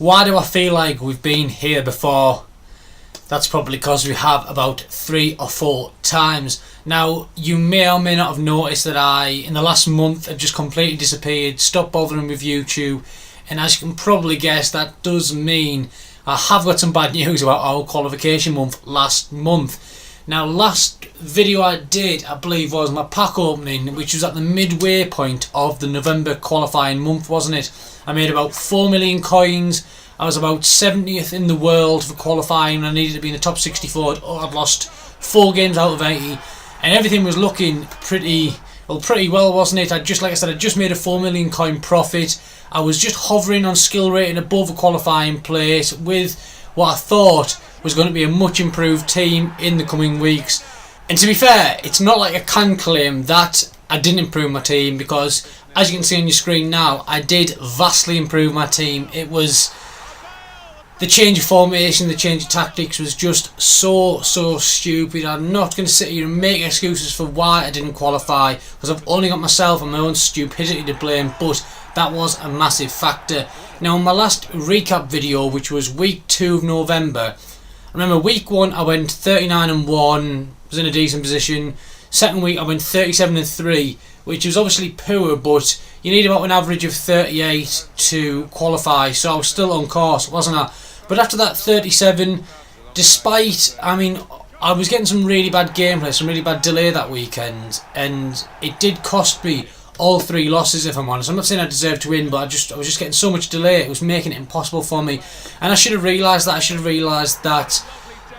Why do I feel like we've been here before? That's probably because we have about 3 or 4 times. Now, you may or may not have noticed that I, in the last month, have just completely disappeared, stopped bothering with YouTube, and as you can probably guess, that does mean I have got some bad news about our qualification month last month. Now, last video I did, I believe, was my pack opening, which was at the midway point of the November qualifying month, wasn't it? I made about 4 million coins. I was about 70th in the world for qualifying. I needed to be in the top 64. I'd lost 4 games out of 80, and everything was looking pretty well, wasn't it? Like I said, I just made a 4 million coin profit. I was just hovering on skill rating above a qualifying place with what I thought was going to be a much improved team in the coming weeks. And to be fair, it's not like I can claim that I didn't improve my team, because as you can see on your screen now, I did vastly improve my team. It was the change of formation, the change of tactics was just so stupid. I'm not going to sit here and make excuses for why I didn't qualify, because I've only got myself and my own stupidity to blame, but that was a massive factor. Now, in my last recap video, which was week 2 of November, remember week 1 I went 39-1, was in a decent position. Second week I went 37-3, which was obviously poor, but you need about an average of 38 to qualify, so I was still on course, wasn't I? But after that 37, despite, I was getting some really bad gameplay, some really bad delay that weekend, and it did cost me all 3 losses, if I'm honest. I'm not saying I deserved to win, but I was just getting so much delay, it was making it impossible for me. And I should have realised that. I should have realised that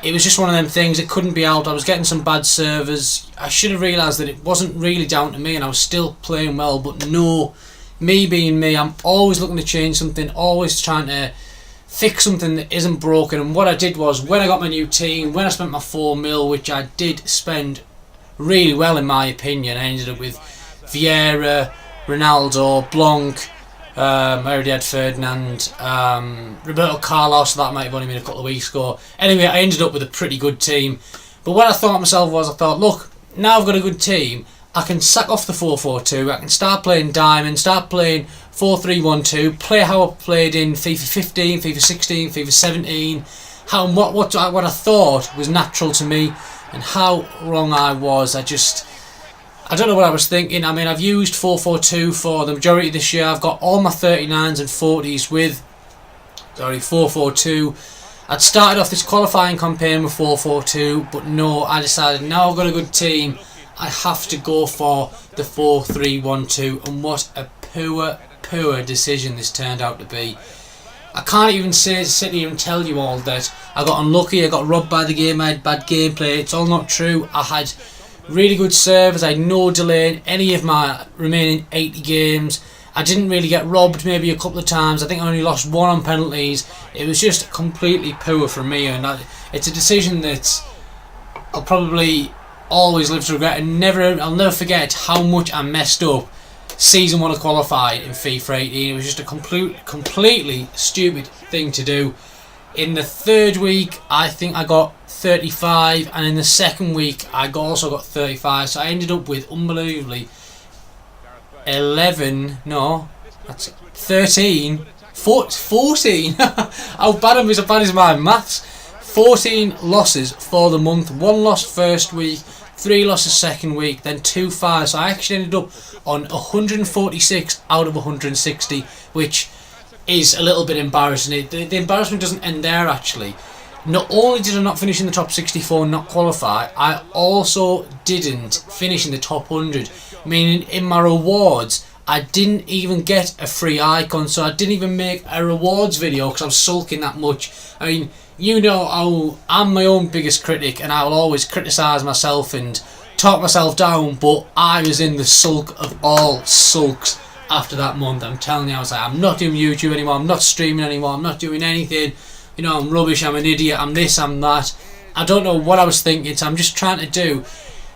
it was just one of them things, it couldn't be helped. I was getting some bad servers. I should have realised that it wasn't really down to me, and I was still playing well, but no, me being me, I'm always looking to change something, always trying to fix something that isn't broken. And what I did was, when I got my new team, when I spent my 4 mil, which I did spend really well in my opinion, I ended up with Vieira, Ronaldo, Blanc, I already had Ferdinand, Roberto Carlos, so that might have only been a couple of weeks ago. Anyway, I ended up with a pretty good team. But what I thought to myself was, I thought, look, now I've got a good team, I can sack off the 4-4-2, I can start playing Diamond, start playing 4-3-1-2, play how I played in FIFA 15, FIFA 16, FIFA 17, what I thought was natural to me, and how wrong I was. I don't know what I was thinking. I've used 4-4-2 for the majority of this year. I've got all my 39s and 40s with 4-4-2. I'd started off this qualifying campaign with 4-4-2, but no, I decided now I've got a good team, I have to go for the 4-3-1-2, and what a poor decision this turned out to be. I can't even sit here and tell you all that I got unlucky, I got robbed by the game, I had bad gameplay. It's all not true. I had really good servers, I had no delay in any of my remaining 80 games. I didn't really get robbed, maybe a couple of times. I think I only lost 1 on penalties. It was just completely poor for me, and it's a decision that I'll probably always live to regret, and I'll never forget how much I messed up season 1 of qualified in FIFA 18. It was just a completely stupid thing to do. In the 3rd week, I think I got 35, and in the 2nd week, I also got 35. So I ended up with, unbelievably, 13, how bad is my maths? 14 losses for the month, 1 loss first week, 3 losses second week, then 2 5. So I actually ended up on 146 out of 160, which is a little bit embarrassing. The embarrassment doesn't end there, actually. Not only did I not finish in the top 64 and not qualify, I also didn't finish in the top 100, meaning in my rewards I didn't even get a free icon, so I didn't even make a rewards video because I was sulking that much. You know, I'm my own biggest critic, and I will always criticise myself and talk myself down, but I was in the sulk of all sulks after that month. I'm telling you, I was like, I'm not doing YouTube anymore, I'm not streaming anymore, I'm not doing anything. You know, I'm rubbish, I'm an idiot, I'm this, I'm that. I don't know what I was thinking, so I'm just trying to do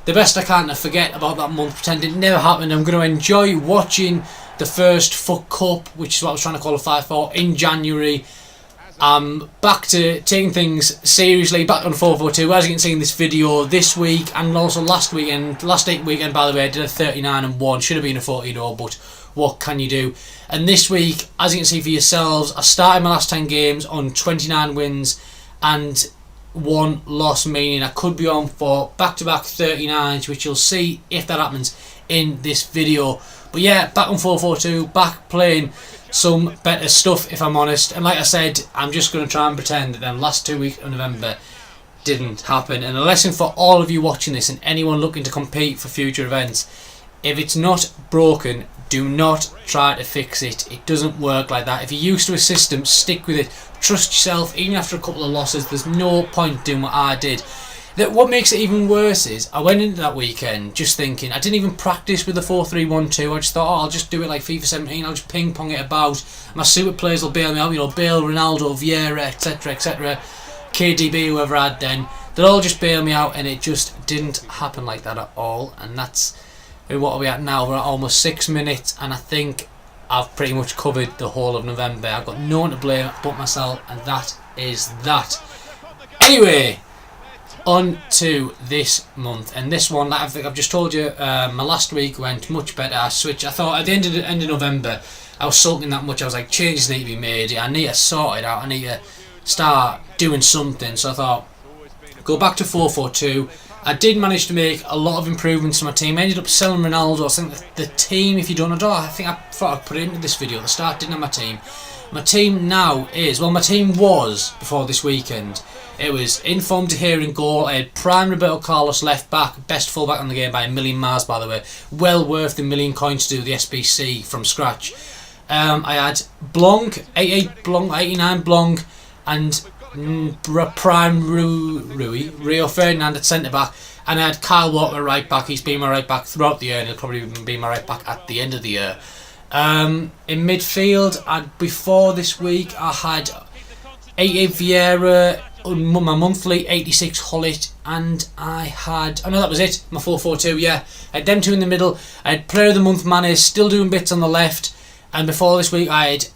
the best I can to forget about that month, pretend it never happened. I'm going to enjoy watching the first FUT Cup, which is what I was trying to qualify for, in January. I'm back to taking things seriously, back on 4-4-2, as you can see in this video this week, and also last 8 weekend, by the way, I did a 39-1, should have been a 40-0, but what can you do? And this week, as you can see for yourselves, I started my last 10 games on 29 wins and 1 loss, meaning I could be on for back-to-back 39s, which you'll see if that happens in this video. But yeah, back on 442, back playing some better stuff, if I'm honest. And like I said, I'm just going to try and pretend that the last 2 weeks of November didn't happen. And a lesson for all of you watching this and anyone looking to compete for future events: if it's not broken, do not try to fix it. It doesn't work like that. If you're used to a system, stick with it. Trust yourself. Even after a couple of losses, there's no point doing what I did. What makes it even worse is I went into that weekend just thinking, I didn't even practice with the 4-3-1-2. I just thought, oh, I'll just do it like FIFA 17. I'll just ping pong it about. My super players will bail me out. You know, Bale, Ronaldo, Vieira, etc., etc. KDB, whoever I had then. They'll all just bail me out, and it just didn't happen like that at all. And that's what are we at now? We're at almost 6 minutes, and I think I've pretty much covered the whole of November. I've got no one to blame but myself, and that is that. Anyway, on to this month, and this one, I think I've just told you, my last week went much better. I thought at the end of November, I was sulking that much. I was like, changes need to be made. I need to sort it out. I need to start doing something. So I thought, go back to 4-4-2. I did manage to make a lot of improvements to my team. I ended up selling Ronaldo. I think the team, if you don't know, I thought I'd put it into this video at the start, didn't have my team. My team now is, well, my team was before this weekend. It was informed to here in goal. I had prime Roberto Carlos left back, best fullback on the game by a million miles, by the way. Well worth the million coins to do the SBC from scratch. I had Blanc, 88 Blanc, 89 Blanc, and prime Rio Ferdinand at centre back, and I had Kyle Walker right back. He's been my right back throughout the year, and he'll probably be my right back at the end of the year. In midfield, before this week, I had 88 Vieira, my monthly 86 Hullet, and I had, oh no, that was it, my 4-4-2, yeah. I had them two in the middle. I had Player of the Month Mane, still doing bits on the left, and before this week I had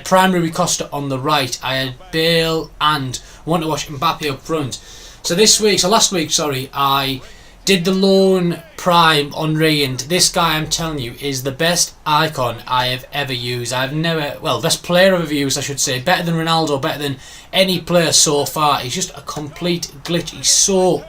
Prime Rui Costa on the right. I had Bale and Want to Watch Mbappe up front. So last week, I did the loan Prime Henry, and this guy, I'm telling you, is the best icon I have ever used. Best player I've ever used, I should say. Better than Ronaldo, better than any player so far. He's just a complete glitch. He's so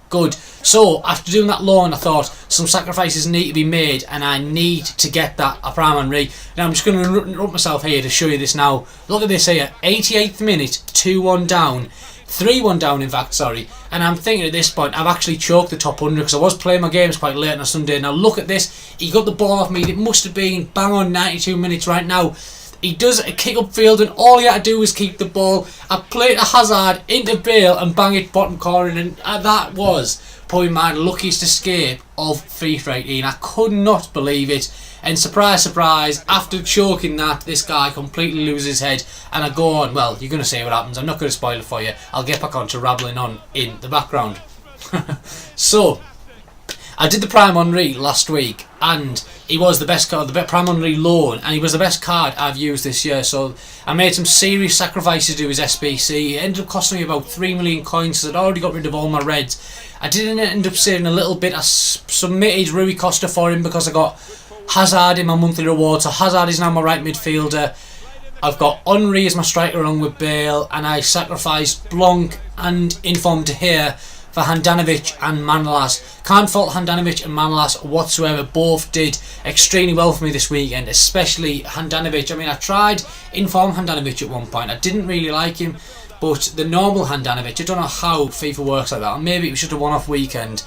good. So after doing that loan, I thought some sacrifices need to be made, and I need to get that Prime Henry. Now I'm just going to interrupt myself here to show you this now. Look at this here, 88th minute, 2-1 down. 3-1 down, in fact, and I'm thinking at this point I've actually choked the top 100 because I was playing my games quite late on a Sunday. Now look at this, he got the ball off me. It must have been bang on 92 minutes right now. He does a kick up field, and all he had to do was keep the ball. I played a Hazard into Bale and bang it bottom corner, and that was probably my luckiest escape of FIFA 18. I could not believe it. And surprise, surprise, after choking that, this guy completely loses his head, and I go on. Well, you're going to see what happens. I'm not going to spoil it for you. I'll get back on to rabbling on in the background. So, I did the Prime Henry last week, and he was the best card, the Prime Henry loan, and he was the best card I've used this year. So I made some serious sacrifices to his SBC. It ended up costing me about 3 million coins, because I'd already got rid of all my reds. I didn't end up saving a little bit. I submitted Rui Costa for him because I got Hazard in my monthly reward, so Hazard is now my right midfielder. I've got Henry as my striker along with Bale, and I sacrificed Blanc and Inform to here for Handanovic and Manolas. Can't fault Handanovic and Manolas whatsoever. Both did extremely well for me this weekend, especially Handanovic. I mean, I tried Inform Handanovic at one point. I didn't really like him, but the normal Handanovic, I don't know how FIFA works like that, or maybe it was just a one-off weekend.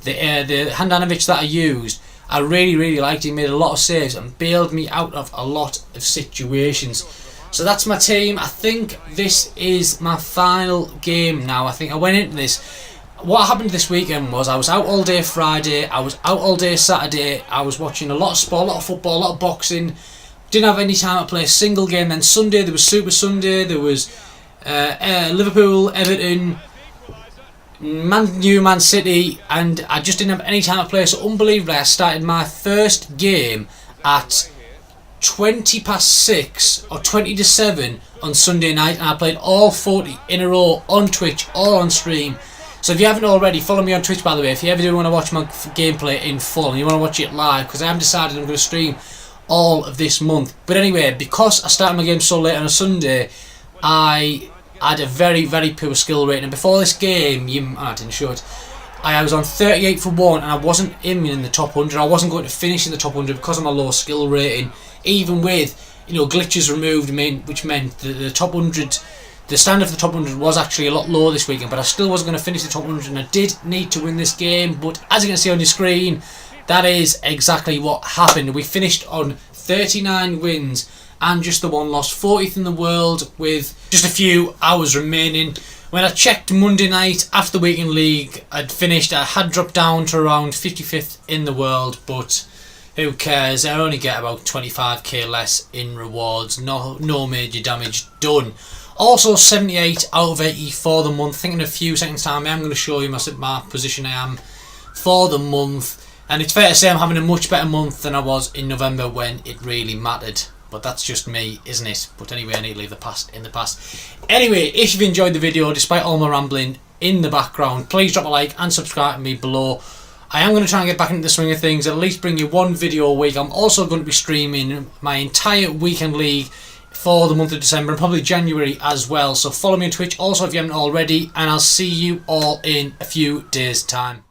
The Handanovic that I used, I really liked him. He made a lot of saves and bailed me out of a lot of situations. So that's my team. I think this is my final game now. I think I went into this. What happened this weekend was I was out all day Friday, I was out all day Saturday, I was watching a lot of sport, a lot of football, a lot of boxing. Didn't have any time to play a single game. Then Sunday there was Super Sunday, there was Liverpool, Everton, Man City, and I just didn't have any time to play. So unbelievably, I started my first game at 6:20 or 7:20 on Sunday night, and I played all 40 in a row on Twitch, all on stream. So if you haven't already, follow me on Twitch, by the way. If you ever do want to watch my gameplay in full and you want to watch it live, because I haven't decided I'm going to stream all of this month. But anyway, because I started my game so late on a Sunday, I had a very, very poor skill rating. And before this game, I didn't show it, I was on 38 for 1 and I wasn't in the top 100. I wasn't going to finish in the top 100 because of my low skill rating, even with, you know, glitches removed, which meant the top 100, the standard for the top 100 was actually a lot lower this weekend, but I still wasn't going to finish the top 100 and I did need to win this game. But as you can see on your screen, that is exactly what happened. We finished on 39 wins and just the one loss, 40th in the world with just a few hours remaining. When I checked Monday night after the weekend league, I had dropped down to around 55th in the world, but who cares? I only get about 25k less in rewards, no major damage done. Also 78 out of 80 for the month. I think in a few seconds time I am going to show you my position I am for the month. And it's fair to say I'm having a much better month than I was in November when it really mattered. But that's just me, isn't it? But anyway, I need to leave the past in the past. Anyway, if you've enjoyed the video, despite all my rambling in the background, please drop a like and subscribe to me below. I am going to try and get back into the swing of things, at least bring you one video a week. I'm also going to be streaming my entire weekend league for the month of December and probably January as well. So follow me on Twitch also if you haven't already, and I'll see you all in a few days' time.